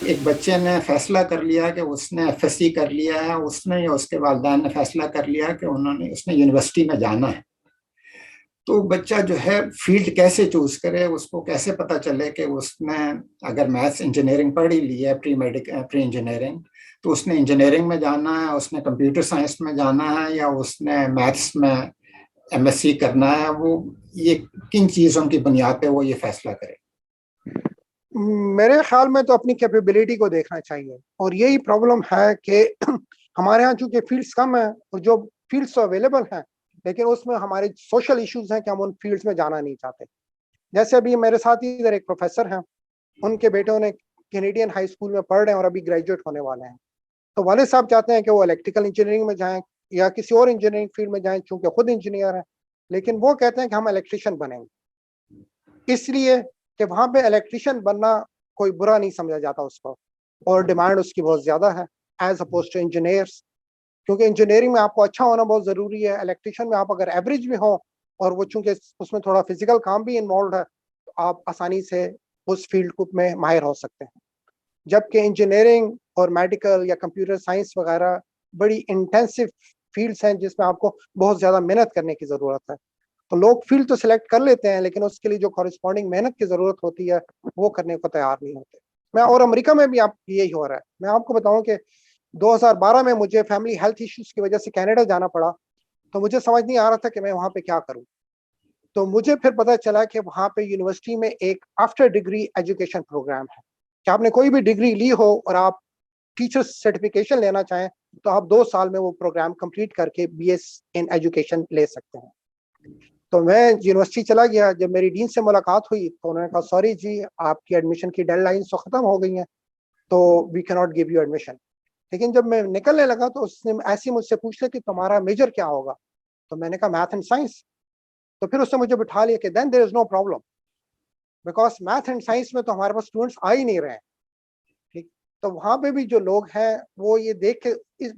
ایک بچے نے فیصلہ کر لیا کہ اس نے ایف ایس سی کر لیا ہے، اس نے یا اس کے والدین نے فیصلہ کر لیا کہ اس نے یونیورسٹی میں جانا ہے، تو بچہ جو ہے فیلڈ کیسے چوز کرے، اس کو کیسے پتا چلے کہ اس نے اگر میتھس انجینئرنگ پڑھ ہی لی ہے، پری انجینئرنگ، تو اس نے انجینئرنگ میں جانا ہے، اس نے کمپیوٹر سائنس میں جانا ہے، یا اس نے میتھس میں ایم ایس سی کرنا ہے؟ وہ یہ کن چیزوں کی بنیاد پہ وہ یہ فیصلہ کرے؟ میرے خیال میں تو اپنی کیپیبلٹی کو دیکھنا چاہیے، اور یہی پرابلم ہے کہ ہمارے ہاں چونکہ فیلڈز کم ہیں، اور جو فیلڈز تو اویلیبل ہیں لیکن اس میں ہمارے سوشل ایشوز ہیں کہ ہم ان فیلڈز میں جانا نہیں چاہتے. جیسے ابھی میرے ساتھ ادھر ایک پروفیسر ہیں، ان کے بیٹوں نے کینیڈین ہائی اسکول میں پڑھ رہے ہیں اور ابھی گریجویٹ ہونے والے ہیں. تو والد صاحب چاہتے ہیں کہ وہ الیکٹریکل انجینئرنگ میں جائیں یا کسی اور انجینئرنگ فیلڈ میں جائیں، چونکہ خود انجینئر ہیں، لیکن وہ کہتے ہیں کہ ہم الیکٹریشین بنیں گے، اس لیے کہ وہاں پہ الیکٹریشین بننا کوئی برا نہیں سمجھا جاتا اس کو، اور ڈیمانڈ اس کی بہت زیادہ ہے ایز اپوز ٹو انجینئرس، کیونکہ انجینئرنگ میں آپ کو اچھا ہونا بہت ضروری ہے. الیکٹریشین میں آپ اگر ایوریج بھی ہوں، اور وہ چونکہ اس میں تھوڑا فزیکل کام بھی انوالوڈ ہے، تو آپ آسانی سے اس فیلڈ کو میں ماہر ہو سکتے ہیں. جبکہ انجینئرنگ اور میڈیکل یا کمپیوٹر سائنس وغیرہ بڑی انٹینسو فیلڈس ہیں جس میں آپ کو بہت زیادہ محنت کرنے کی ضرورت ہے. تو لوگ فیلڈ تو سلیکٹ کر لیتے ہیں، لیکن اس کے لیے جو کورسپونڈنگ محنت کی ضرورت ہوتی ہے وہ کرنے کو تیار نہیں ہوتے. اور امریکہ میں بھی آپ یہی ہو رہا ہے. میں آپ کو بتاؤں کہ 2012 میں مجھے فیملی ہیلتھ ایشوز کی وجہ سے کینیڈا جانا پڑا، تو مجھے سمجھ نہیں آ رہا تھا کہ میں وہاں پہ کیا کروں. تو مجھے پھر پتا چلا کہ وہاں پہ یونیورسٹی میں ایک آفٹر ڈگری ایجوکیشن پروگرام ہے کہ آپ نے کوئی بھی ڈگری لی ہو اور آپ ٹیچر سرٹیفکیشن لینا چاہیں تو آپ 2 سال میں وہ پروگرام کمپلیٹ کر کے بی ایس ان ایجوکیشن لے سکتے ہیں. تو میں یونیورسٹی چلا گیا. جب میری ڈین سے ملاقات ہوئی تو انہوں نے کہا سوری جی، آپ کی ایڈمیشن کی ڈیڈ لائن تو ختم ہو گئی ہیں، تو وی کی ناٹ گیو یو ایڈمیشن. لیکن جب میں نکلنے لگا تو اس نے ایسے مجھ سے پوچھ لیا کہ تمہارا میجر کیا ہوگا، تو میں نے کہا میتھ اینڈ سائنس. تو پھر اس نے مجھے بٹھا لیا کہ then there is no problem, because math and science میں تو ہمارے پاس اسٹوڈنٹس آ ہی نہیں رہے ہیں. ٹھیک، تو وہاں پہ بھی جو لوگ ہیں وہ یہ دیکھ کے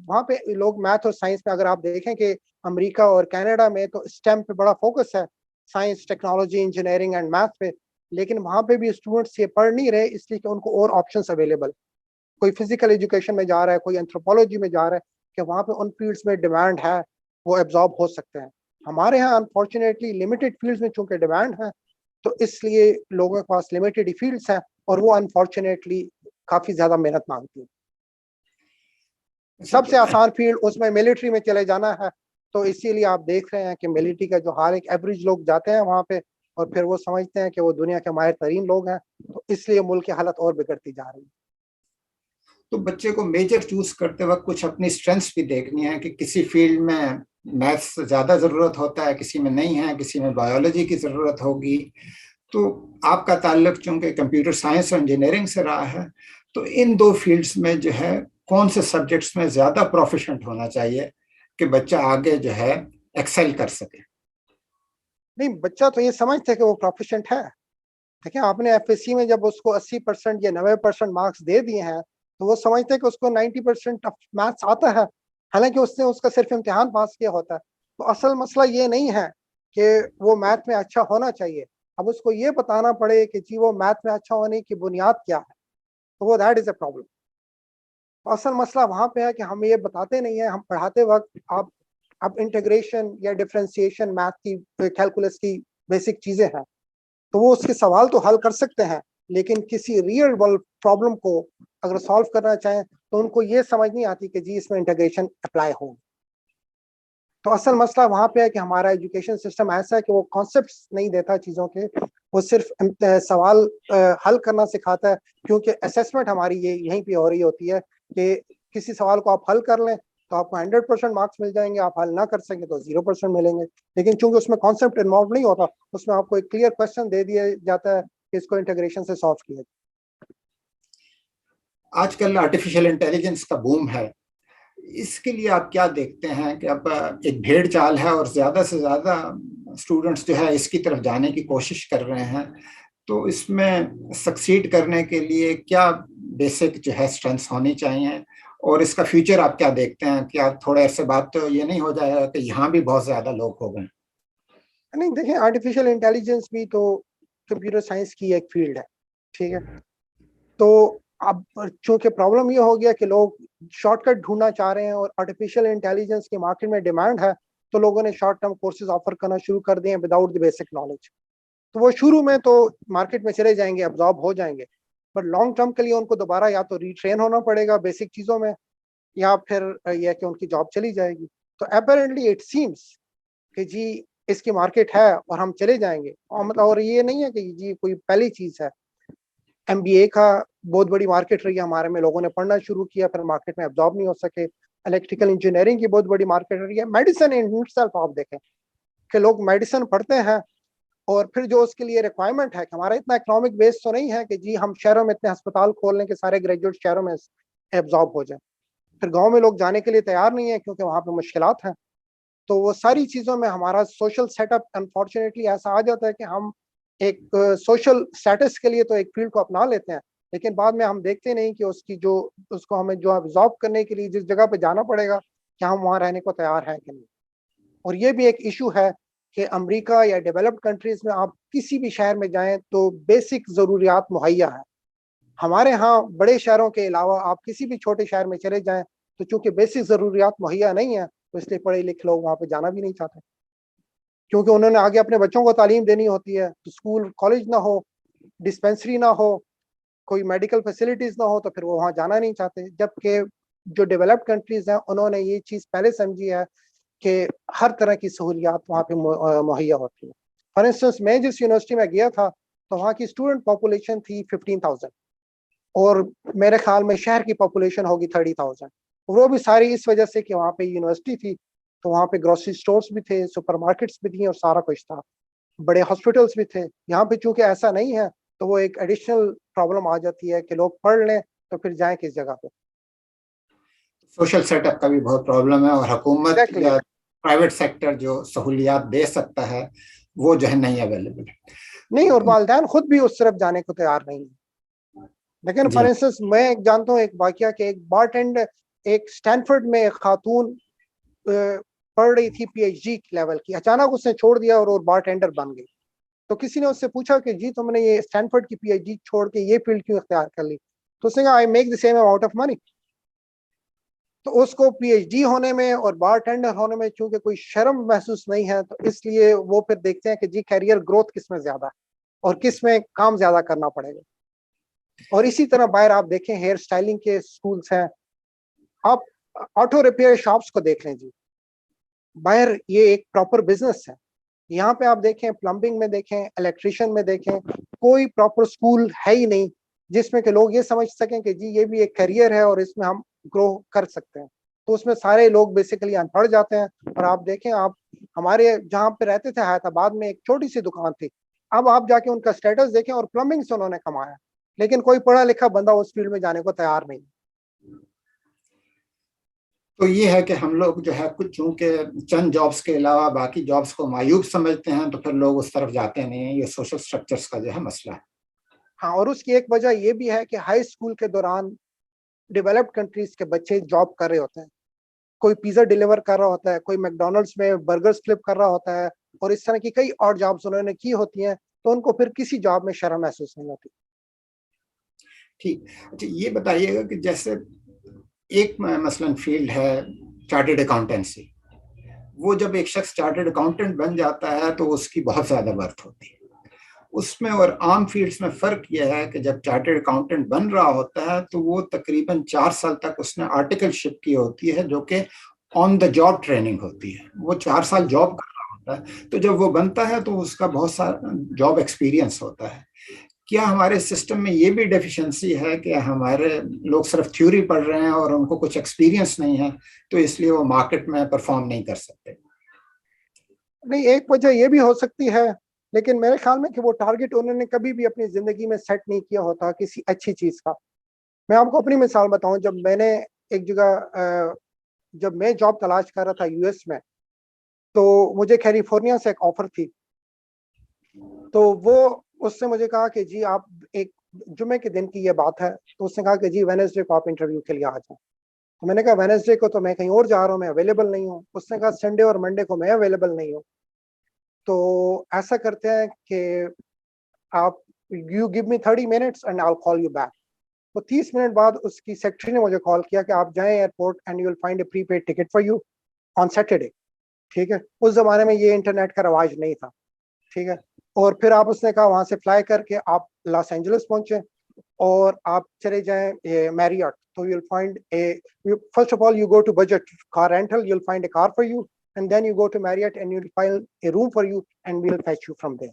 وہاں پہ لوگ میتھ اور سائنس میں، اگر آپ دیکھیں کہ امریکہ اور کینیڈا میں تو اسٹیم پہ بڑا فوکس ہے، science, technology, engineering and math پہ، لیکن وہاں پہ بھی اسٹوڈنٹس یہ پڑھ نہیں رہے اس لیے کہ ان کو اور آپشنس اویلیبل. کوئی فزیکل ایجوکیشن میں جا رہا ہے، کوئی اینتھروپولوجی میں جا رہا ہے، کہ وہاں پہ ان فیلڈس میں ڈیمانڈ ہے، وہ ایبزارب ہو سکتے ہیں. ہمارے ہاں انفارچونیٹلی لمیٹڈ فیلڈس میں چونکہ ڈیمانڈ ہے، تو اس لیے لوگوں کے پاس لمیٹڈ فیلڈس ہیں، اور وہ انفارچونیٹلی کافی زیادہ محنت مانگتی ہیں. سب سے آسان فیلڈ اس میں ملٹری میں چلے جانا ہے، تو اسی لیے آپ دیکھ رہے ہیں کہ ملٹری کا جو ہر ایک ایوریج لوگ جاتے ہیں وہاں پہ، اور پھر وہ سمجھتے ہیں کہ وہ دنیا کے ماہر ترین لوگ ہیں، تو اس لیے ملک کی حالت اور بگڑتی جا رہی ہے. تو بچے کو میجر چوز کرتے وقت کچھ اپنی اسٹرینتھس بھی دیکھنی ہے کہ کسی فیلڈ میں میتھس زیادہ ضرورت ہوتا ہے، کسی میں نہیں ہے، کسی میں بایولوجی کی ضرورت ہوگی. تو آپ کا تعلق چونکہ کمپیوٹر سائنس اور انجینئرنگ سے رہا ہے، تو ان 2 فیلڈس میں جو ہے کون سے سبجیکٹس میں زیادہ پروفیشنٹ ہونا چاہیے کہ بچہ آگے جو ہے ایکسل کر سکے؟ نہیں، بچہ تو یہ سمجھتا ہے کہ وہ پروفیشنٹ ہے. دیکھیں، آپ نے ایف ایس سی میں جب اس کو 80% یا 90% مارکس دے دیے ہیں تو وہ سمجھتے ہیں کہ اس کو 90% میتھس آتا ہے، حالانکہ اس نے اس کا صرف امتحان پاس کیا ہوتا ہے. تو اصل مسئلہ یہ نہیں ہے کہ وہ میتھ میں اچھا ہونا چاہیے، اب اس کو یہ بتانا پڑے کہ جی وہ میتھ میں اچھا ہونے کی بنیاد کیا ہے، تو وہ دیٹ از اے پرابلم. اصل مسئلہ وہاں پہ ہے کہ ہم یہ بتاتے نہیں ہیں. ہم پڑھاتے وقت اب انٹیگریشن یا ڈفرینسیشن، میتھ کی، کیلکولس کی بیسک چیزیں ہیں، تو وہ اس کے سوال تو حل کر سکتے ہیں، لیکن کسی ریئل ورلڈ پرابلم کو اگر سالو کرنا چاہیں تو ان کو یہ سمجھ نہیں آتی کہ جی اس میں انٹیگریشن اپلائی ہو. تو اصل مسئلہ وہاں پہ ہے کہ ہمارا ایجوکیشن سسٹم ایسا ہے کہ وہ کانسیپٹس نہیں دیتا چیزوں کے، وہ صرف سوال حل کرنا سکھاتا ہے. کیونکہ اسیسمنٹ ہماری یہیں پہ ہو رہی ہوتی ہے کہ کسی سوال کو آپ حل کر لیں تو آپ کو 100% مارکس مل جائیں گے، آپ حل نہ کر سکیں تو 0% ملیں گے. لیکن چونکہ اس میں کانسیپٹ انوالو نہیں ہوتا، اس میں آپ کو ایک کلیئر کوشچن دے دیا جاتا ہے کہ اس کو انٹیگریشن سے سالو کیا جائے. آج کل آرٹیفیشل انٹیلیجنس کا بوم ہے، اس کے لیے آپ کیا دیکھتے ہیں کہ اب ایک بھیڑ چال ہے اور زیادہ سے زیادہ اسٹوڈنٹس جو ہے اس کی طرف جانے کی کوشش کر رہے ہیں، تو اس میں سکسیڈ کرنے کے لیے کیا بیسک جو ہے اسٹرینتھس ہونی چاہیے، اور اس کا فیوچر آپ کیا دیکھتے ہیں؟ کیا تھوڑے عرصے بعد تو یہ نہیں ہو جائے گا کہ یہاں بھی بہت زیادہ لوگ ہو گئے؟ نہیں، دیکھیں، آرٹیفیشل انٹیلیجنس بھی تو کمپیوٹر سائنس کی ایک فیلڈ ہے، ٹھیک ہے. تو اب چونکہ پرابلم یہ ہو گیا کہ لوگ شارٹ کٹ ڈھونڈنا چاہ رہے ہیں اور آرٹیفیشیل انٹیلیجنس کی مارکیٹ میں ڈیمانڈ ہے، تو لوگوں نے شارٹ ٹرم کورسز آفر کرنا شروع کر دیے وداؤٹ دی بیسک نالج. تو وہ شروع میں تو مارکیٹ میں چلے جائیں گے، ابزارب ہو جائیں گے، بٹ لانگ ٹرم کے لیے ان کو دوبارہ یا تو ریٹرین ہونا پڑے گا بیسک چیزوں میں، یا پھر یہ کہ ان کی جاب چلی جائے گی. تو اپیرنٹلی اٹ سیمس کہ جی اس کی مارکیٹ ہے اور ہم چلے جائیں گے. اور یہ نہیں ہے کہ جی کوئی پہلی چیز ہے. ایم بی اے کا بہت بڑی مارکیٹ رہی ہے ہمارے میں، لوگوں نے پڑھنا شروع کیا، پھر مارکیٹ میں ابزارب نہیں ہو سکے. الیکٹریکل انجینئرنگ کی بہت بڑی مارکیٹ رہی ہے. میڈیسن ان اٹ سیلف آپ دیکھیں کہ لوگ میڈیسن پڑھتے ہیں اور پھر جو اس کے لیے ریکوائرمنٹ ہے کہ ہمارا اتنا اکنامک بیس تو نہیں ہے کہ جی ہم شہروں میں اتنے ہسپتال کھول لیں کہ سارے گریجویٹ شہروں میں ایبزارب ہو جائیں. پھر گاؤں میں لوگ جانے کے لیے تیار نہیں ہے کیونکہ وہاں پہ مشکلات ہیں. تو وہ ساری چیزوں میں ہمارا سوشل سیٹ اپ انفارچونیٹلی ایسا آ جاتا ہے کہ ہم ایک سوشل اسٹیٹس کے لیے تو ایک فیلڈ کو اپنا لیتے ہیں، لیکن بعد میں ہم دیکھتے نہیں کہ اس کو ہمیں جو ابزارب کرنے کے لیے جس جگہ پہ جانا پڑے گا کیا ہم وہاں رہنے کو تیار ہیں کہ نہیں. اور یہ بھی ایک ایشو ہے کہ امریکہ یا ڈیولپڈ کنٹریز میں آپ کسی بھی شہر میں جائیں تو بیسک ضروریات مہیا ہیں. ہمارے ہاں بڑے شہروں کے علاوہ آپ کسی بھی چھوٹے شہر میں چلے جائیں تو چونکہ بیسک ضروریات مہیا نہیں ہیں تو اس لیے پڑھے لکھے لوگ وہاں پہ جانا بھی نہیں چاہتے، کیونکہ انہوں نے آگے اپنے بچوں کو تعلیم دینی ہوتی ہے. تو اسکول کالج نہ ہو، ڈسپینسری نہ ہو، کوئی میڈیکل فیسلٹیز نہ ہو تو پھر وہ وہاں جانا نہیں چاہتے. جبکہ جو ڈیولپڈ کنٹریز ہیں انہوں نے یہ چیز پہلے سمجھی ہے کہ ہر طرح کی سہولیات وہاں پہ مہیا ہوتی ہیں. فار انسٹنس میں جس یونیورسٹی میں گیا تھا تو وہاں کی اسٹوڈنٹ پاپولیشن تھی 15,000 اور میرے خیال میں شہر کی پاپولیشن ہوگی 30,000. وہ بھی ساری اس وجہ سے کہ وہاں پہ یونیورسٹی تھی تو وہاں پہ گروسری اسٹورس بھی تھے، سپر مارکیٹس بھی تھیں اور سارا کچھ تھا، بڑے ہاسپٹلس بھی تھے. یہاں پہ چونکہ ایسا نہیں ہے تو وہ ایک ایڈیشنل پرابلم آ جاتی ہے کہ لوگ پڑھ لیں تو پھر جائیں کس جگہ پہ. سوشل سیٹ اپ کا بھی بہت پرابلم ہے، اور حکومت ایگزیکٹلی یا پرائیویٹ سیکٹر جو سہولیات دے سکتا ہے وہ جو ہے نہیں اویلیبل نہیں، اور والدین خود بھی اس طرف جانے کو تیار نہیں ہیں. لیکن فار جی. انسٹنس میں جانتا ہوں ایک واقعہ کہ ایک بارٹینڈر ایک اسٹینفرڈ میں ایک خاتون پڑھ رہی تھی پی ایچ ڈی لیول کی، اچانک اس نے چھوڑ دیا اور بارٹینڈر بن گئی. تو کسی نے اس سے پوچھا کہ جی تم نے یہ اسٹینفرڈ کی پی ایچ ڈی چھوڑ کے یہ فیلڈ کیوں اختیار کر لی؟ تو اس نے کہا I make the same amount of money. تو اس کو پی ایچ ڈی ہونے میں اور بارٹینڈر ہونے میں چونکہ کوئی شرم محسوس نہیں ہے تو اس لیے وہ پھر دیکھتے ہیں کہ جی کیریئر گروتھ کس میں زیادہ ہے اور کس میں کام زیادہ کرنا پڑے گا. اور اسی طرح باہر آپ دیکھیں ہیئر سٹائلنگ کے سکولز ہیں، آپ آٹو ریپیئر شاپس کو دیکھ لیں جی، باہر یہ ایک پراپر بزنس ہے. یہاں پہ آپ دیکھیں پلمبنگ میں دیکھیں، الیکٹریشین میں دیکھیں، کوئی پراپر سکول ہے ہی نہیں جس میں کہ لوگ یہ سمجھ سکیں کہ جی یہ بھی ایک کیریئر ہے اور اس میں ہم گرو کر سکتے ہیں. تو اس میں سارے لوگ بیسیکلی ان پڑھ جاتے ہیں. اور آپ دیکھیں، آپ ہمارے جہاں پہ رہتے تھے حیات آباد میں ایک چھوٹی سی دکان تھی، اب آپ جا کے ان کا اسٹیٹس دیکھیں اور پلمبنگ سے انہوں نے کمایا، لیکن کوئی پڑھا لکھا بندہ اس فیلڈ میں جانے کو تیار نہیں. تو یہ ہے کہ ہم لوگ جو ہے کچھ چونکہ چند جابس کے علاوہ باقی جابس کو معیوب سمجھتے ہیں تو پھر لوگ اس طرف جاتے نہیں ہیں. یہ سوشل سٹرکچرز کا جو ہے مسئلہ ہے. ہاں، اور اس کی ایک وجہ یہ بھی ہے کہ ہائی اسکول کے دوران ڈیولپڈ کنٹریز کے بچے جاب کر رہے ہوتے ہیں، کوئی پیزا ڈیلیور کر رہا ہوتا ہے، کوئی میکڈونلڈس میں برگرز فلپ کر رہا ہوتا ہے، اور اس طرح کی کئی اور جابس انہوں نے کی ہوتی ہیں، تو ان کو پھر کسی جاب میں شرم محسوس نہیں ہوتی. ٹھیک. اچھا یہ بتائیے گا کہ جیسے ایک مثلاً فیلڈ ہے چارٹرڈ اکاؤنٹنسی، وہ جب ایک شخص چارٹرڈ اکاؤنٹنٹ بن جاتا ہے تو اس کی بہت زیادہ برتھ ہوتی ہے اس میں، اور عام فیلڈز میں فرق یہ ہے کہ جب چارٹرڈ اکاؤنٹنٹ بن رہا ہوتا ہے تو وہ تقریباً 4 سال تک اس نے آرٹیکل شپ کی ہوتی ہے جو کہ آن دا جاب ٹریننگ ہوتی ہے. وہ 4 سال جاب کر رہا ہوتا ہے، تو جب وہ بنتا ہے تو اس کا بہت سارا جاب ایکسپیرینس ہوتا ہے. کیا ہمارے سسٹم میں یہ بھی ڈیفیشنسی ہے کہ ہمارے لوگ صرف تھیوری پڑھ رہے ہیں اور ان کو کچھ ایکسپیرینس نہیں ہے تو اس لیے وہ مارکیٹ میں پرفارم نہیں کر سکتے؟ نہیں، ایک وجہ یہ بھی ہو سکتی ہے، لیکن میرے خیال میں کہ وہ ٹارگٹ انہوں نے کبھی بھی اپنی زندگی میں سیٹ نہیں کیا ہوتا کسی اچھی چیز کا. میں آپ کو اپنی مثال بتاؤں، جب میں نے ایک جگہ جب میں جاب تلاش کر رہا تھا یو ایس میں، تو مجھے کیلیفورنیا سے ایک آفر تھی. تو وہ اس سے مجھے کہا کہ جی آپ ایک جمعے کے دن کی یہ بات ہے، تو اس نے کہا کہ جی وینسڈے کو آپ انٹرویو کے لیے آ جائیں. تو میں نے کہا وینسڈے کو تو میں کہیں اور جا رہا ہوں، میں اویلیبل نہیں ہوں. اس نے کہا سنڈے اور منڈے کو میں اویلیبل نہیں ہوں. تو ایسا کرتے ہیں کہ آپ you give me 30 minutes and I will call you back. تو 30 منٹ بعد اس کی سیکٹری نے مجھے کال کیا کہ آپ جائیں airport and you will find a prepaid ticket for you on Saturday. ٹھیک ہے, اس زمانے میں یہ انٹرنیٹ کا رواج نہیں تھا. ٹھیک ہے, اور پھر آپ اس نے کہا وہاں سے فلائی کر کے آپ لاس اینجلس پہنچے اور آپ چلے جائیں میریاٹ. تو you will find a, first of all you go to Budget car rental, you will find a car for you and then you go to Marriott and you will find a room for you and we will fetch you from there.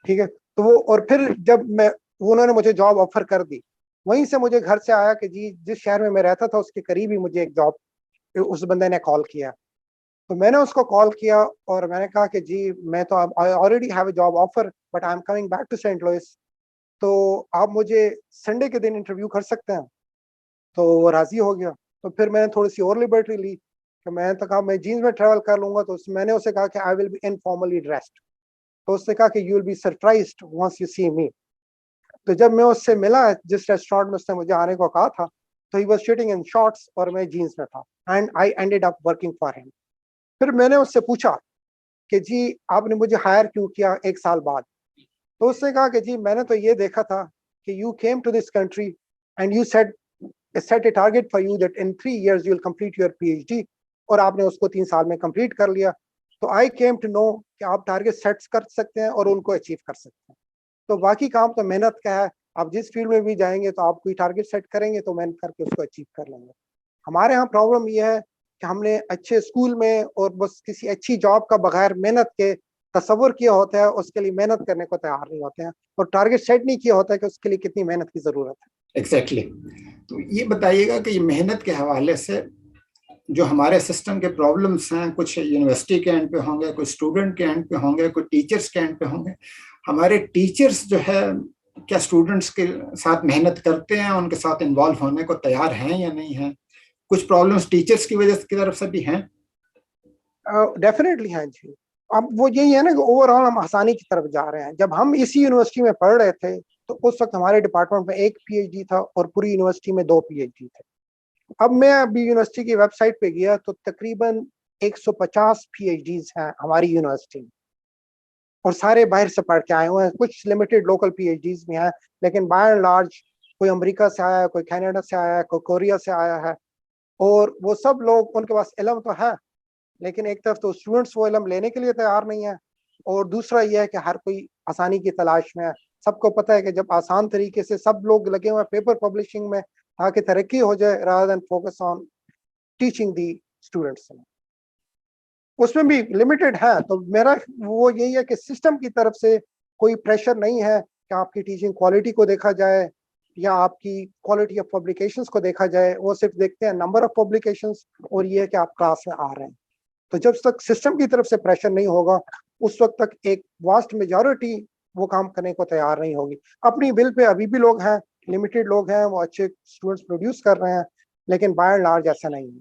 ٹھیک ہے, تو وہ, اور پھر جب میں, انہوں نے مجھے جاب آفر کر دی, وہیں سے مجھے گھر سے آیا کہ جی جس شہر میں میں رہتا تھا اس کے قریب ہی مجھے ایک جاب اس بندے نے کال کیا. تو میں نے اس کو کال کیا اور میں نے کہا کہ جی میں تو already have a job offer but I am coming back to Saint Louis, تو آپ مجھے سنڈے کے دن انٹرویو کر سکتے ہیں. تو وہ راضی ہو گیا. تو پھر میں نے تھوڑی سی اور لبرٹی لی کہ میں تو کہا میں جینس میں ٹریول کر لوں گا. تو میں نے اسے کہا کہ I will be informally dressed. تو اس نے کہا کہ you will be surprised once you see me. تو جب میں اس سے ملا جس ریسٹورینٹ میں اس نے مجھے آنے کو کہا تھا, تو he was shooting in shorts اور میں جینس میں تھا, and I ended up working for him. پھر میں نے اس سے پوچھا کہ جی آپ نے مجھے ہائر کیوں کیا 1 سال بعد. تو اس نے کہا کہ جی میں نے تو یہ دیکھا تھا کہ you came to this country and you set a target for you that in 3 years you will complete your P H D, اور آپ نے اس کو 3 سال میں کمپلیٹ کر لیا. تو آئی کیم ٹو نو کہ آپ ٹارگیٹ سیٹ کر سکتے ہیں اور ان کو اچیو کر سکتے ہیں. تو باقی کام تو محنت کا ہے, آپ جس فیلڈ میں بھی جائیں گے تو آپ کوئی ٹارگیٹ سیٹ کریں گے تو محنت کر کے اس کو اچیو کر لیں گے. ہمارے ہاں پرابلم یہ ہے کہ ہم نے اچھے اسکول میں اور بس کسی اچھی جاب کا بغیر محنت کے تصور کیا ہوتا ہے, اس کے لیے محنت کرنے کو تیار نہیں ہوتے ہیں, اور ٹارگیٹ سیٹ نہیں کیا ہوتا ہے کہ اس کے لیے کتنی محنت کی ضرورت ہے. ایگزیکٹلی. تو یہ بتائیے گا کہ یہ محنت کے حوالے سے جو ہمارے سسٹم کے پرابلمس ہیں, کچھ یونیورسٹی کے اینڈ پہ ہوں گے, کچھ اسٹوڈنٹ کے اینڈ پہ ہوں گے, کچھ ٹیچرس کے اینڈ پہ ہوں گے. ہمارے ٹیچرس جو ہے کیا اسٹوڈنٹس کے ساتھ محنت کرتے ہیں, ان کے ساتھ انوالو ہونے کو تیار ہیں یا نہیں ہیں؟ کچھ پرابلمس ٹیچرس کی وجہ کی طرف سے بھی ہیں. ڈیفینیٹلی ہیں جی. اب وہ یہی ہے نا کہ اوور آل ہم آسانی کی طرف جا رہے ہیں. جب ہم اسی یونیورسٹی میں پڑھ رہے تھے تو اس وقت ہمارے ڈپارٹمنٹ میں 1 PhD ڈی تھا اور پوری یونیورسٹی میں 2 PhD تھے. اب میں ابھی یونیورسٹی کی ویب سائٹ پہ گیا تو تقریباً 150 PhDs ہیں ہماری یونیورسٹی میں, اور سارے باہر سے پڑھ کے آئے ہوئے ہیں. کچھ لمیٹڈ لوکل PhDs بھی ہیں, لیکن بائی اینڈ لارج کوئی امریکہ سے آیا ہے, کوئی کینیڈا سے آیا ہے, کوئی کوریا سے آیا ہے. اور وہ سب لوگ, ان کے پاس علم تو ہے, لیکن ایک طرف تو اسٹوڈنٹس وہ علم لینے کے لیے تیار نہیں ہے, اور دوسرا یہ ہے کہ ہر کوئی آسانی کی تلاش میں ہے. سب کو پتہ ہے کہ جب آسان طریقے سے سب لوگ لگے ہوئے پیپر پبلشنگ میں تاکہ ترقی ہو جائے rather than focus on teaching the students, اس میں بھی لمیٹڈ ہے. تو میرا وہ یہی ہے کہ سسٹم کی طرف سے کوئی پریشر نہیں ہے کہ آپ کی ٹیچنگ کوالٹی کو دیکھا جائے یا آپ کی کوالٹی آف پبلیکیشنز کو دیکھا جائے. وہ صرف دیکھتے ہیں نمبر آف پبلیکیشنز اور یہ ہے کہ آپ کلاس میں آ رہے ہیں. تو جب تک سسٹم کی طرف سے پریشر نہیں ہوگا اس وقت تک ایک واسٹ میجورٹی وہ کام کرنے کو تیار نہیں ہوگی. اپنی ول پہ ابھی بھی لوگ ہیں, لمیٹڈ لوگ ہیں, وہ اچھے اسٹوڈنٹس پروڈیوس کر رہے ہیں, لیکن بائی اینڈ لارج ایسا نہیں ہے.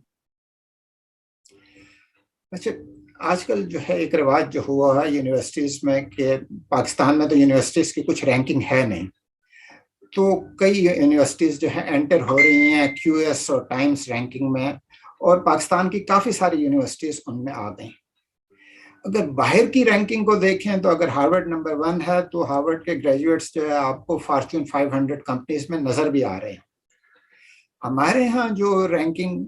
اچھا, آج کل جو ہے ایک رواج جو ہوا ہے یونیورسٹیز میں کہ پاکستان میں تو یونیورسٹیز کی کچھ رینکنگ ہے نہیں, تو کئی یونیورسٹیز جو ہے انٹر ہو رہی ہیں QS اور ٹائمز رینکنگ میں, اور پاکستان کی کافی ساری یونیورسٹیز ان میں آ گئیں. اگر باہر کی رینکنگ کو دیکھیں تو اگر ہارورڈ نمبر 1 ہے تو ہارورڈ کے گریجویٹس جو ہے آپ کو فارچون 500 کمپنیز میں نظر بھی آ رہے ہیں. ہمارے ہاں جو رینکنگ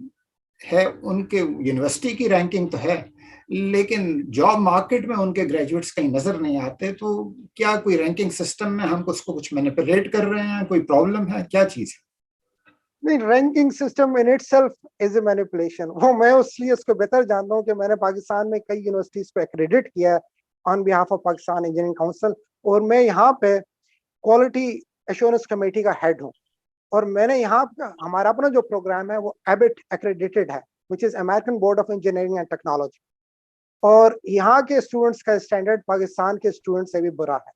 ہے ان کے یونیورسٹی کی رینکنگ تو ہے, لیکن جاب مارکیٹ میں ان کے گریجویٹس کہیں نظر نہیں آتے. تو کیا کوئی رینکنگ سسٹم میں ہم اس کو کچھ مینیپولیٹ کر رہے ہیں, کوئی پرابلم ہے, کیا چیز ہے؟ نہیں, ranking system in it self is a manipulation. وہ میں اس لیے اس کو بہتر جانتا ہوں کہ میں نے پاکستان میں کئی یونیورسٹیز کو ایکریڈٹ کیا ہے on behalf of Pakistan engineering council, اور میں یہاں پہ کوالٹی ایشورنس کمیٹی کا ہیڈ ہوں. اور میں نے یہاں ہمارا اپنا جو پروگرام ہے وہ ایبٹ ایکریڈیٹڈ ہے, which is American board of engineering and technology, اور یہاں کے اسٹوڈنٹس کا اسٹینڈرڈ پاکستان کے اسٹوڈنٹ سے بھی برا ہے.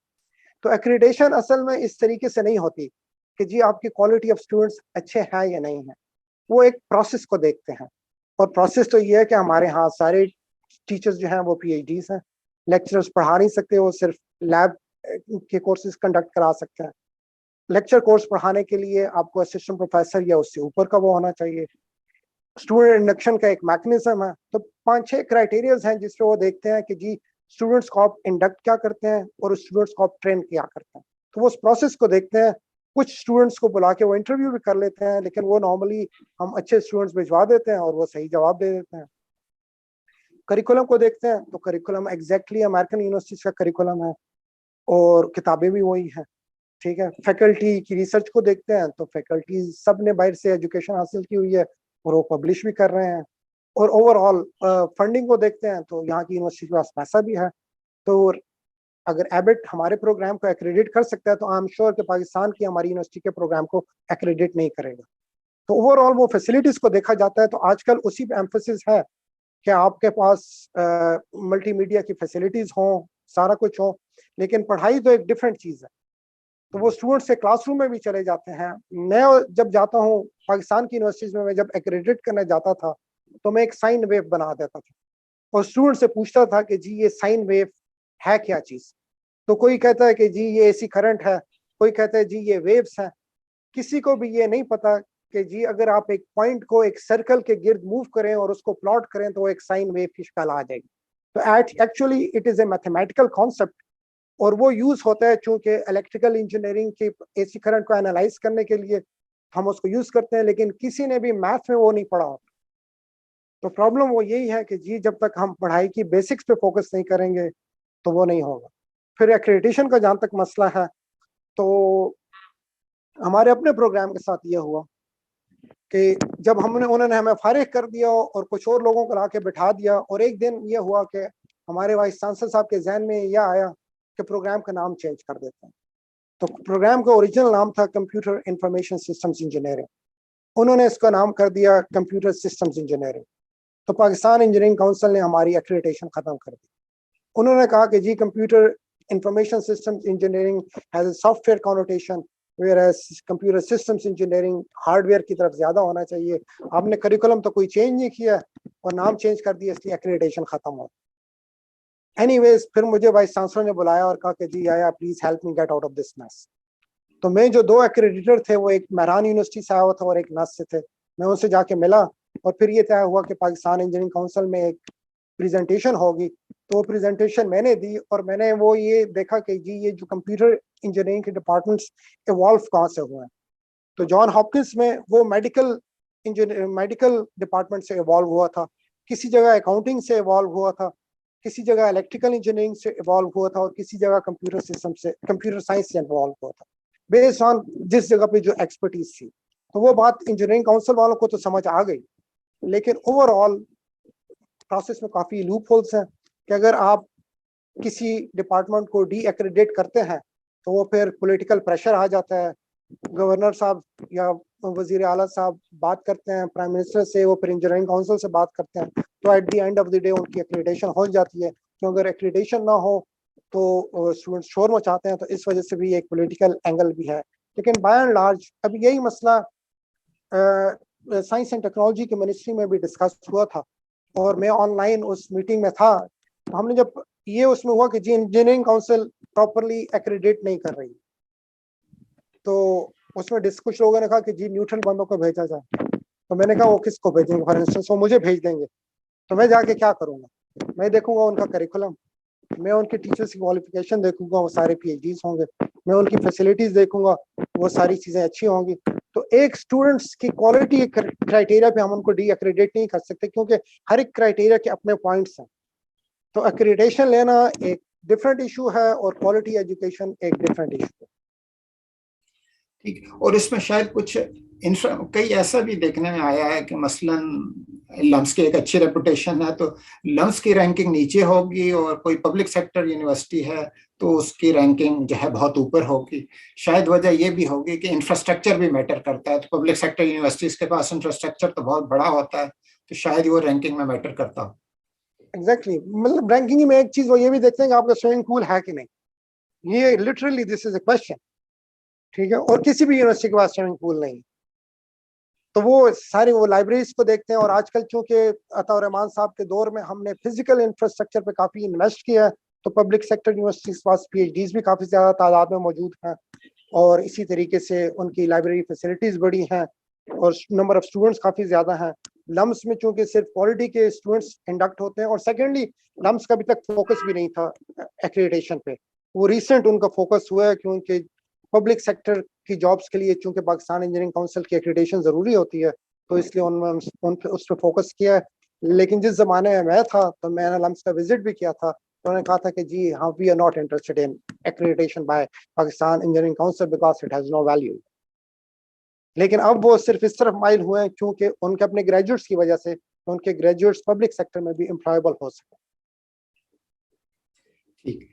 تو ایکریڈیشن اصل میں اس طریقے سے نہیں ہوتی کہ جی آپ کی کوالٹی آف اسٹوڈنٹس اچھے ہیں یا نہیں ہیں. وہ ایک پروسیس کو دیکھتے ہیں, اور پروسیس تو یہ ہے کہ ہمارے ہاں سارے ٹیچرز جو ہیں وہ PhDs ہیں. لیکچرز پڑھا نہیں سکتے, وہ صرف لیب کے کورسز کنڈکٹ کرا سکتے ہیں. لیکچر کورس پڑھانے کے لیے آپ کو اسسٹنٹ پروفیسر یا اس سے اوپر کا وہ ہونا چاہیے. اسٹوڈنٹ انڈکشن کا ایک میکنزم ہے. تو 5-6 کرائٹیریاز ہیں جس پہ وہ دیکھتے ہیں کہ جی اسٹوڈنٹس کو آپ انڈکٹ کیا کرتے ہیں اور اسٹوڈنٹس کو آپ ٹرین کیا کرتے ہیں. تو وہ اس پروسیس کو دیکھتے ہیں, کچھ اسٹوڈنٹس کو بلا کے وہ انٹرویو بھی کر لیتے ہیں, لیکن وہ نارملی ہم اچھے اسٹوڈنٹس بھجوا دیتے ہیں اور وہ صحیح جواب دے دیتے ہیں. کریکولم کو دیکھتے ہیں تو کریکولم ایگزیکٹلی امریکن یونیورسٹیز کا کریکولم ہے اور کتابیں بھی وہی ہیں, ٹھیک ہے. فیکلٹی کی ریسرچ کو دیکھتے ہیں تو فیکلٹی سب نے باہر سے ایجوکیشن حاصل کی ہوئی ہے اور وہ پبلش بھی کر رہے ہیں. اور اوور آل فنڈنگ کو دیکھتے ہیں تو یہاں کی یونیورسٹی کے پاس پیسہ بھی ہے. تو اگر ایبٹ ہمارے پروگرام کو ایکریڈٹ کر سکتا ہے تو آئی ایم شیور کہ پاکستان کی ہماری یونیورسٹی کے پروگرام کو ایکریڈٹ نہیں کرے گا. تو اوور آل وہ فیسلٹیز کو دیکھا جاتا ہے. تو آج کل اسی پہ ایمفسس ہے کہ آپ کے پاس ملٹی میڈیا کی فیسلٹیز ہوں, سارا کچھ ہو, لیکن پڑھائی تو ایک ڈفرینٹ چیز ہے. تو وہ اسٹوڈنٹ سے کلاس روم میں بھی چلے جاتے ہیں. میں جب جاتا ہوں پاکستان کی یونیورسٹیز میں جب ایکریڈٹ کرنے جاتا تھا تو میں ایک سائن ویو بنا دیتا تھا اور اسٹوڈنٹ سے پوچھتا تھا کہ جی یہ سائن ویو ہے کیا چیز. تو کوئی کہتا ہے کہ جی یہ اے سی کرنٹ ہے, کوئی کہتا ہے جی یہ ویوز ہیں. کسی کو بھی یہ نہیں پتا کہ جی اگر آپ ایک پوائنٹ کو ایک سرکل کے گرد موو کریں اور اس کو پلاٹ کریں تو وہ ایک سائن ویو کی شکل آ جائے گی. تو actually it is a mathematical concept اور وہ یوز ہوتا ہے چونکہ الیکٹریکل انجینئرنگ کے اے سی کرنٹ کو انالائز کرنے کے لیے ہم اس کو یوز کرتے ہیں, لیکن کسی نے بھی میتھ میں وہ نہیں پڑھا ہوتا. تو پرابلم وہ یہی ہے کہ جی جب تک ہم پڑھائی کی بیسکس پہ فوکس نہیں کریں گے تو وہ نہیں ہوگا. پھر ایکریڈیٹیشن کا جہاں تک مسئلہ ہے تو ہمارے اپنے پروگرام کے ساتھ یہ ہوا کہ جب انہوں نے ہمیں فارغ کر دیا اور کچھ اور لوگوں کو لا کے بٹھا دیا, اور ایک دن یہ ہوا کہ ہمارے وائس چانسلر صاحب کے ذہن میں یہ آیا کہ پروگرام کا نام چینج کر دیتے ہیں. تو پروگرام کا اوریجنل نام تھا کمپیوٹر انفارمیشن سسٹمز انجینئرنگ, انہوں نے اس کا نام کر دیا کمپیوٹر سسٹمز انجینئرنگ. تو پاکستان انجینئرنگ کونسل نے ہماری ایکریڈیٹیشن ختم کر دی. انہوں نے کہا کہ جی computer information systems engineering has a software connotation whereas computer systems engineering hardware کی طرف زیادہ ہونا چاہیے. آپ نے کریکولم تو کوئی چینج نہیں کیا اور نام چینج کر دیا, اس لیے ایکریڈیٹیشن ختم ہو. اینی ویز پھر مجھے وائس چانسلر نے بلایا اور کہا کہ جی آیا please help me get out of this mess. تو میں جو 2 ایکریڈیٹر تھے وہ ایک مہران یونیورسٹی سے آیا ہوا تھا اور ایک نس سے تھے. میں ان سے جا کے ملا اور پھر یہ طے ہوا کہ پاکستان انجینئرنگ کونسل میں ایک پریزنٹیشن ہوگی. تو وہ پریزنٹیشن میں نے دی اور میں نے وہ یہ دیکھا کہ جی یہ جو کمپیوٹر انجینئرنگ کے ڈپارٹمنٹس ایوالو کہاں سے ہوئے ہیں. تو جان ہاپکنس میں وہ میڈیکل ڈپارٹمنٹ سے ایوالو ہوا تھا, کسی جگہ اکاؤنٹنگ سے ایوالو ہوا تھا, کسی جگہ الیکٹریکل انجینئرنگ سے ایوالو ہوا تھا اور کسی جگہ کمپیوٹر سسٹم سے کمپیوٹر سائنس سے ایوالو ہوا تھا, بیسڈ آن جس جگہ پہ جو ایکسپرٹیز تھی. تو وہ بات انجینئرنگ کونسل والوں کو تو سمجھ آ گئی, لیکن اوور آل پروسیس میں کافی لوپ ہولس ہیں کہ اگر آپ کسی ڈپارٹمنٹ کو ڈی ایکریڈیٹ کرتے ہیں تو وہ پھر پولیٹیکل پریشر آ جاتا ہے. گورنر صاحب یا وزیر اعلیٰ صاحب بات کرتے ہیں پرائم منسٹر سے, وہ پھر انجینئرنگ کونسل سے بات کرتے ہیں, تو at the end of the day ان کی ایکریڈیٹیشن ہو جاتی ہے. کیوں اگر ایکریڈیشن نہ ہو تو اسٹوڈنٹ شور مچاتے ہیں, تو اس وجہ سے بھی ایک پولیٹیکل اینگل بھی ہے. لیکن بائی اینڈ لارج اب یہی مسئلہ سائنس اینڈ ٹیکنالوجی کے منسٹری میں بھی ڈسکس ہوا تھا اور میں آن لائن اس میٹنگ میں تھا. تو ہم نے جب یہ اس میں ہوا کہ جی انجینئرنگ کونسل پراپرلی ایکریڈیٹ نہیں کر رہی, تو اس میں کچھ لوگوں نے کہا کہ جی نیوٹرل بندوں کو بھیجا جائے. تو میں نے کہا وہ کس کو بھیجیں گے, فار انسٹنس وہ مجھے بھیج دیں گے تو میں جا کے کیا کروں گا. میں دیکھوں گا ان کا کریکولم, میں ان کے ٹیچرس کی کوالیفیکیشن دیکھوں گا, وہ سارے پی ایچ ڈیز ہوں گے, میں ان کی فیسلٹیز دیکھوں گا, وہ ساری چیزیں اچھی ہوں گی. تو ایک اسٹوڈنٹس کی کوالٹی کرائٹیریا پہ ہم ان کو ڈی ایکریڈیٹ نہیں کر سکتے, کیونکہ ہر ایک کرائٹیریا کے اپنے پوائنٹس ہیں. تو ایکریڈیشن لینا ایک ڈفرینٹ ایشو ہے اور کوالٹی ایجوکیشن ایک ڈفرینٹ ایشو ہے. ٹھیک, اور اس میں شاید کچھ کئی ایسا بھی دیکھنے میں آیا ہے کہ مثلاً لمس کی ایک اچھی ریپوٹیشن ہے تو لمس کی رینکنگ نیچے ہوگی, اور کوئی پبلک سیکٹر یونیورسٹی ہے تو اس کی رینکنگ جو ہے بہت اوپر ہوگی. شاید وجہ یہ بھی ہوگی کہ انفراسٹرکچر بھی میٹر کرتا ہے, تو پبلک سیکٹر یونیورسٹیز کے پاس انفراسٹرکچر تو بہت بڑا ہوتا ہے, تو شاید وہ رینکنگ میں میٹر کرتا ہو. ایگزیکٹلی, مطلب رینکنگ میں ایک چیز وہ یہ بھی دیکھتے ہیں کہ آپ کا سوئمنگ پول ہے کہ نہیں. یہ literally this is a question, ٹھیک ہے, اور کسی بھی یونیورسٹی کے پاس سوئمنگ پول نہیں. تو وہ ساری وہ لائبریریز کو دیکھتے ہیں, اور آج کل چونکہ عطا الرحمان صاحب کے دور میں ہم نے فزیکل انفراسٹرکچر پہ کافی انویسٹ کیا ہے, تو پبلک سیکٹر یونیورسٹیز کے پاس پی ایچ ڈیز بھی کافی زیادہ تعداد میں موجود ہیں, اور اسی طریقے سے ان کی لائبریری فیسلٹیز بڑی ہیں اور نمبر آف اسٹوڈنٹس کافی زیادہ ہیں. لمس میں چونکہ صرف کوالٹی کے اسٹوڈنٹس انڈکٹ ہوتے ہیں, اور سیکنڈلی لمس کا ابھی تک فوکس بھی نہیں تھا ایکریڈیٹیشن پہ, وہ ریسنٹ ان کا فوکس ہوا ہے, کیونکہ پبلک سیکٹر کی جابس کے لیے چونکہ پاکستان انجینئرنگ کونسل کی ایکریڈیشن ضروری ہوتی ہے تو اس لیے ان پہ اس پہ فوکس کیا ہے. لیکن جس زمانے میں تھا تو میں نے لمس کا وزٹ بھی کیا تھا, تو انہوں نے کہا تھا کہ جی ہاں we are not interested in accreditation by Pakistan engineering council because it has no value. لیکن اب وہ صرف اس طرف مائل ہوئے ہیں کیونکہ ان کے اپنے گریجویٹس کی وجہ سے ان کے گریجویٹس پبلک سیکٹر میں بھی امپلائبل ہو سکے. ٹھیک,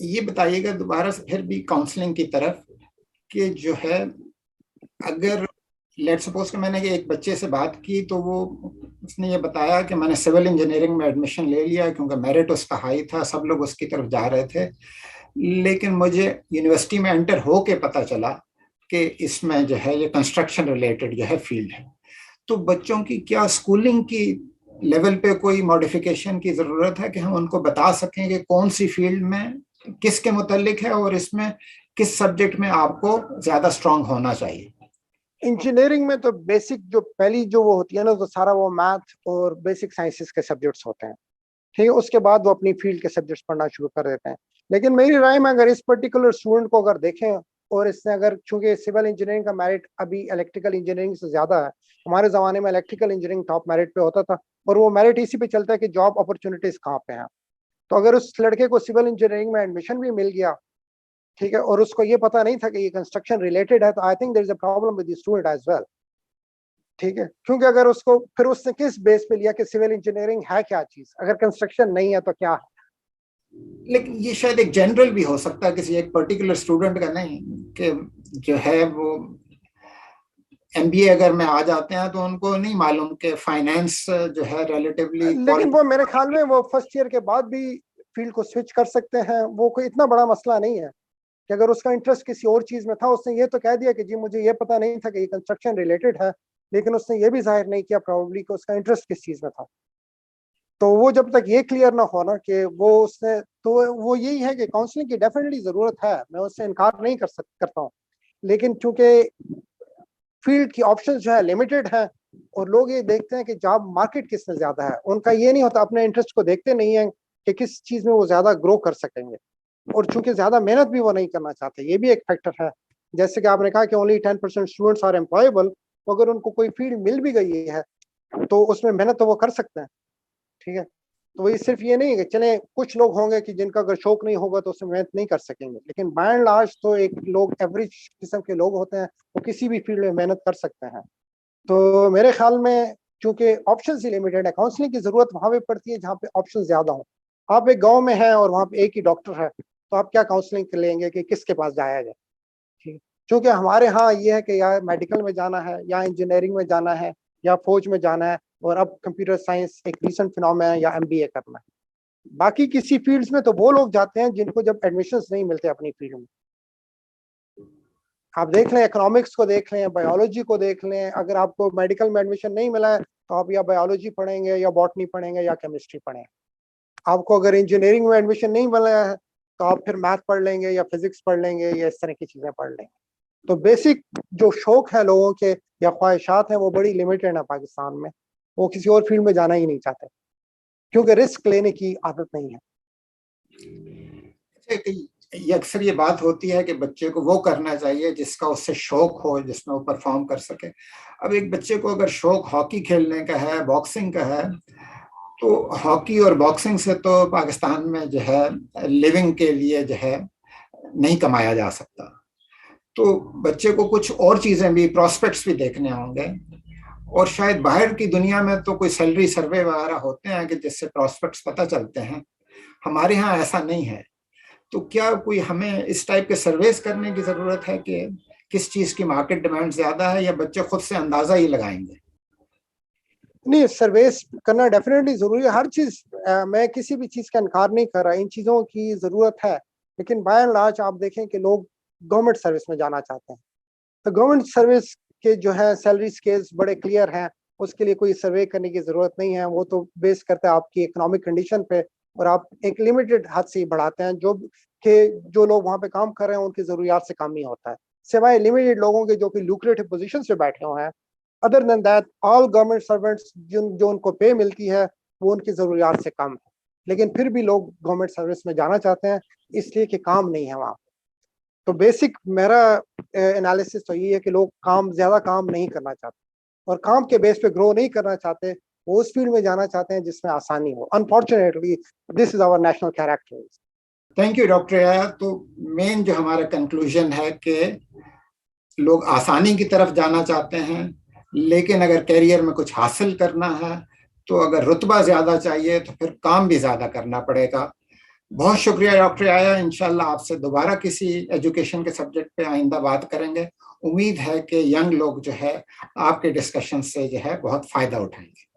یہ بتائیے گا دوبارہ سے پھر بھی کاؤنسلنگ کی طرف کہ جو ہے اگر لیٹ سپوز کہ میں نے ایک بچے سے بات کی تو وہ اس نے یہ بتایا کہ میں نے سول انجینئرنگ میں ایڈمیشن لے لیا کیونکہ میرٹ اس کا ہائی تھا, سب لوگ اس کی طرف جا رہے تھے, لیکن مجھے یونیورسٹی میں انٹر ہو کے پتا چلا کہ اس میں جو ہے یہ کنسٹرکشن ریلیٹڈ جو ہے فیلڈ ہے. تو بچوں کی کیا اسکولنگ کی لیول پہ کوئی ماڈیفیکیشن کی ضرورت ہے کہ ہم ان کو بتا سکیں کہ کون سی فیلڈ میں کس کے متعلق ہے اور اس میں کس سبجیکٹ میں آپ کو زیادہ اسٹرانگ ہونا چاہیے؟ انجینئرنگ میں تو بیسک جو پہلی جو وہ ہوتی ہے نا تو سارا وہ میتھ اور بیسک سائنسز کے سبجیکٹس ہوتے ہیں, ٹھیک ہے. اس کے بعد وہ اپنی فیلڈ کے سبجیکٹس پڑھنا شروع کر دیتے ہیں. لیکن میری رائے میں اگر اس پرٹیکولر اسٹوڈنٹ کو اگر دیکھیں اور اس نے اگر چونکہ سول انجینئرنگ کا میرٹ ابھی الیکٹریکل انجینئرنگ سے زیادہ ہے, ہمارے زمانے میں الیکٹریکل انجینئرنگ ٹاپ میرٹ پہ ہوتا تھا اور وہ میرٹ اسی پہ چلتا ہے کہ جاب اپرچونیٹیز کہاں پہ ہیں. تو اگر اس لڑکے کو سول انجینئرنگ میں ایڈمیشن بھی مل گیا, ٹھیک ہے, اور اس کو یہ پتا نہیں تھا کہ یہ کنسٹرکشن ریلیٹڈ ہے, تو I think there is a problem with the student as well, ٹھیک ہے. کیونکہ اگر اس کو پھر اس نے کس بیس پہ لیا کہ سول انجینئرنگ ہے کیا چیز, اگر کنسٹرکشن نہیں ہے تو کیا ہے. لیکن یہ شاید ایک جنرل بھی ہو سکتا ہے کسی ایک پرٹیکولر اسٹوڈنٹ کا نہیں, کہ جو ہے وہ ایم بی اے اگر میں آ جاتے ہیں تو ان کو نہیں معلوم کہ فائنینس جو ہے ریلیٹیولی, لیکن وہ میرے خیال میں وہ فرسٹ ایئر کے بعد بھی فیلڈ کو سوئچ کر سکتے ہیں. وہ کوئی اتنا بڑا مسئلہ نہیں ہے کہ اگر اس کا انٹرسٹ کسی اور چیز میں تھا, اس نے یہ تو کہہ دیا کہ جی مجھے یہ پتا نہیں تھا کہ یہ کنسٹرکشن ریلیٹڈ ہے, لیکن اس نے یہ بھی ظاہر نہیں کیا پروبلی کہ اس کا انٹرسٹ کس چیز میں تھا. تو وہ جب تک یہ کلیئر نہ ہونا کہ وہ اس نے, تو وہ یہی ہے کہ کاؤنسلنگ کی ڈیفینیٹلی ضرورت ہے, میں اس سے انکار نہیں کرتا ہوں. لیکن چونکہ فیلڈ کی آپشن جو ہے لمیٹڈ ہے اور لوگ یہ دیکھتے ہیں کہ جاب مارکیٹ کس میں زیادہ ہے, ان کا یہ نہیں ہوتا, اپنے انٹرسٹ کو دیکھتے نہیں ہیں کہ کس چیز میں وہ زیادہ گرو کر سکیں گے, اور چونکہ زیادہ محنت بھی وہ نہیں کرنا چاہتے, یہ بھی ایک فیکٹر ہے. جیسے کہ آپ نے کہا کہ اونلی 10% اسٹوڈنٹس آر امپلائبل, تو اگر ان کو کوئی فیلڈ مل بھی گئی ہے تو اس میں محنت تو وہ کر سکتے ہیں, ٹھیک ہے. تو یہ صرف یہ نہیں ہے کہ چلیں کچھ لوگ ہوں گے کہ جن کا اگر شوق نہیں ہوگا تو اس میں محنت نہیں کر سکیں گے, لیکن بائی اینڈ لارج تو ایک لوگ ایوریج قسم کے لوگ ہوتے ہیں, وہ کسی بھی فیلڈ میں محنت کر سکتے ہیں. تو میرے خیال میں چونکہ آپشنز ہی لمیٹڈ ہے, کاؤنسلنگ کی ضرورت وہاں پہ پڑتی ہے جہاں پہ آپشن زیادہ ہوں. آپ ایک گاؤں میں ہیں اور وہاں پہ ایک ہی ڈاکٹر ہے, تو آپ کیا کاؤنسلنگ لیں گے کہ کس کے پاس جایا جائے, ٹھیک. چونکہ ہمارے ہاں یہ ہے کہ یا میڈیکل میں جانا ہے, یا انجینئرنگ میں جانا ہے, یا فوج میں جانا ہے, اور اب کمپیوٹر سائنس ایک ریسنٹ فنومین ہے, یا ایم بی اے کرنا ہے. باقی کسی فیلڈز میں تو وہ لوگ جاتے ہیں جن کو جب ایڈمیشنز نہیں ملتے اپنی فیلڈ میں. آپ دیکھ لیں اکنامکس کو دیکھ لیں, بایولوجی کو دیکھ لیں, اگر آپ کو میڈیکل میں ایڈمیشن نہیں ملا ہے تو آپ یا بایولوجی پڑھیں گے, یا باٹنی پڑھیں گے, یا کیمسٹری پڑھیں گے. آپ کو اگر انجینئرنگ میں ایڈمیشن نہیں ملا ہے تو آپ پھر میتھ پڑھ لیں گے, یا فزکس پڑھ لیں گے, یا اس طرح کی چیزیں پڑھ لیں گے. تو بیسک جو شوق ہے لوگوں کے یا خواہشات ہیں وہ بڑی لمیٹڈ ہیں پاکستان میں, وہ کسی اور فیلڈ میں جانا ہی نہیں چاہتے کیونکہ رسک لینے کی عادت نہیں ہے. یہ اکثر یہ بات ہوتی ہے کہ بچے کو وہ کرنا چاہیے جس کا اس سے شوق ہو, جس میں وہ پرفارم کر سکے. اب ایک بچے کو اگر شوق ہاکی کھیلنے کا ہے, باکسنگ کا ہے, تو ہاکی اور باکسنگ سے تو پاکستان میں جو ہے لیونگ کے لیے جو ہے نہیں کمایا جا سکتا. تو بچے کو کچھ اور چیزیں بھی, پراسپیکٹس بھی دیکھنے ہوں گے, اور شاید باہر کی دنیا میں تو کوئی سیلری سروے وغیرہ ہوتے ہیں کہ جس سے پراسپیکٹس پتہ چلتے ہیں. ہمارے ہاں ایسا نہیں ہے. تو کیا کوئی ہمیں اس ٹائپ کے سرویز کرنے کی ضرورت ہے کہ کس چیز کی مارکیٹ ڈیمانڈ زیادہ ہے, یا بچے خود سے اندازہ ہی لگائیں گے؟ نہیں, سرویس کرنا ڈیفینیٹلی ضروری ہے. ہر چیز, میں کسی بھی چیز کا انکار نہیں کر رہا, ان چیزوں کی ضرورت ہے. لیکن بائی اینڈ لارج آپ دیکھیں کہ لوگ گورنمنٹ سروس میں جانا چاہتے ہیں, تو گورنمنٹ سروس کے جو ہے سیلری اسکیلز بڑے کلیئر ہیں, اس کے لیے کوئی سروے کرنے کی ضرورت نہیں ہے. وہ تو بیس کرتا ہے آپ کی اکنامک کنڈیشن پہ, اور آپ ایک لمیٹڈ حد سے ہی بڑھاتے ہیں. جو لوگ وہاں پہ کام کر رہے ہیں ان کی ضروریات سے کم ہی ہوتا ہے, سوائے لمیٹڈ لوگوں کے جو کہ لوکریٹو پوزیشن سے بیٹھے ہوئے ہیں. Other than that all government servants جو ان کو پے ملتی ہے وہ ان کی ضروریات سے کم ہے, لیکن پھر بھی لوگ گورنمنٹ سروس میں جانا چاہتے ہیں اس لیے کہ کام نہیں ہے وہاں. تو بیسک میرا انالیسس تو یہ ہے کہ لوگ زیادہ کام نہیں کرنا چاہتے اور کام کے بیس پہ گرو نہیں کرنا چاہتے, وہ اس فیلڈ میں جانا چاہتے ہیں جس میں آسانی ہو. Unfortunately this is our national character. Thank you doctor Yahya. تو مین جو ہمارا کنکلوژن ہے کہ لوگ آسانی کی طرف جانا چاہتے ہیں, لیکن اگر کیریئر میں کچھ حاصل کرنا ہے تو اگر رتبہ زیادہ چاہیے تو پھر کام بھی زیادہ کرنا پڑے گا. بہت شکریہ ڈاکٹر یحییٰ. انشاءاللہ آپ سے دوبارہ کسی ایجوکیشن کے سبجیکٹ پہ آئندہ بات کریں گے. امید ہے کہ ینگ لوگ جو ہے آپ کے ڈسکشن سے جو ہے بہت فائدہ اٹھائیں گے.